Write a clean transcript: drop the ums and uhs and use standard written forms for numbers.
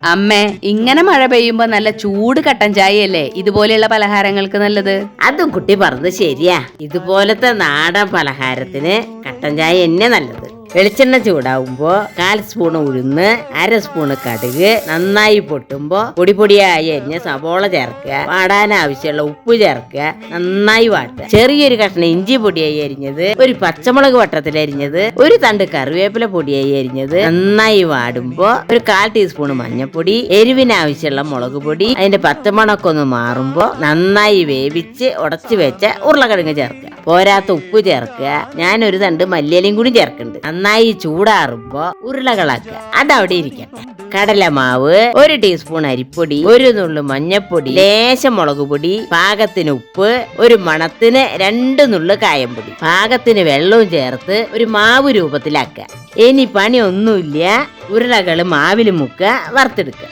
അമ്മേ, ഇങ്ങനെ മഴ പെയ്യുമ്പോ നല്ല ചൂട് കട്ടൻ ചായയല്ലേ ഇതുപോലെയുള്ള പലഹാരങ്ങൾക്ക് നല്ലത്? അതും കുട്ടി പറഞ്ഞത് ശരിയാ. ഇതുപോലത്തെ നാടൻ പലഹാരത്തിന് കട്ടൻ ചായ തന്നെ നല്ലത്. വെളിച്ചെണ്ണ ചൂടാവുമ്പോ 1/4 സ്പൂൺ ഉഴുന്ന്, 1/2 സ്പൂൺ കടുക് നന്നായി പൊട്ടുമ്പോ പൊടിയായി അരിഞ്ഞ സവോള ചേർക്കുക. വാടാൻ ആവശ്യമുള്ള ഉപ്പ് ചേർക്കുക. നന്നായി വാട്ടുക. ചെറിയൊരു കഷ്ണം ഇഞ്ചി പൊടിയായി അരിഞ്ഞത്, ഒരു പച്ചമുളക് വട്ടത്തിൽ അരിഞ്ഞത്, ഒരു തണ്ട് കറിവേപ്പില പൊടിയായി അരിഞ്ഞത് നന്നായി വാടുമ്പോ ഒരു 1/4 ടീസ്പൂൺ മഞ്ഞൾപ്പൊടി, എരിവിന് ആവശ്യമുള്ള മുളക് പൊടി, അതിന്റെ പച്ചമണൊക്കെ ഒന്ന് മാറുമ്പോ നന്നായി വേവിച്ച് ഉടച്ചു വെച്ച ഉരുളക്കിഴങ്ങ് ചേർക്കുക. പോരാത്ത ഉപ്പ് ചേർക്കുക. ഞാനൊരു തണ്ട് മല്ലിയിലയും കൂടി ചേർക്കുന്നുണ്ട്. നന്നായി ചൂടാറുമ്പോ ഉരുളകളാക്കുക. അതവിടെ ഇരിക്കട്ടെ. കടലമാവ്, 1 ടീസ്പൂൺ അരിപ്പൊടി, 1 നുള്ളു മഞ്ഞപ്പൊടി, ലേശം മുളക് പൊടി, പാകത്തിന് ഉപ്പ്, ഒരു മണത്തിന് 2 നുള്ളു കായംപൊടി, പാകത്തിന് വെള്ളവും ചേർത്ത് ഒരു മാവ് രൂപത്തിലാക്കുക. ഇനി പണി ഒന്നുമില്ല. ഉരുളകള് മാവിൽ മുക്കുക, വറുത്തെടുക്കുക.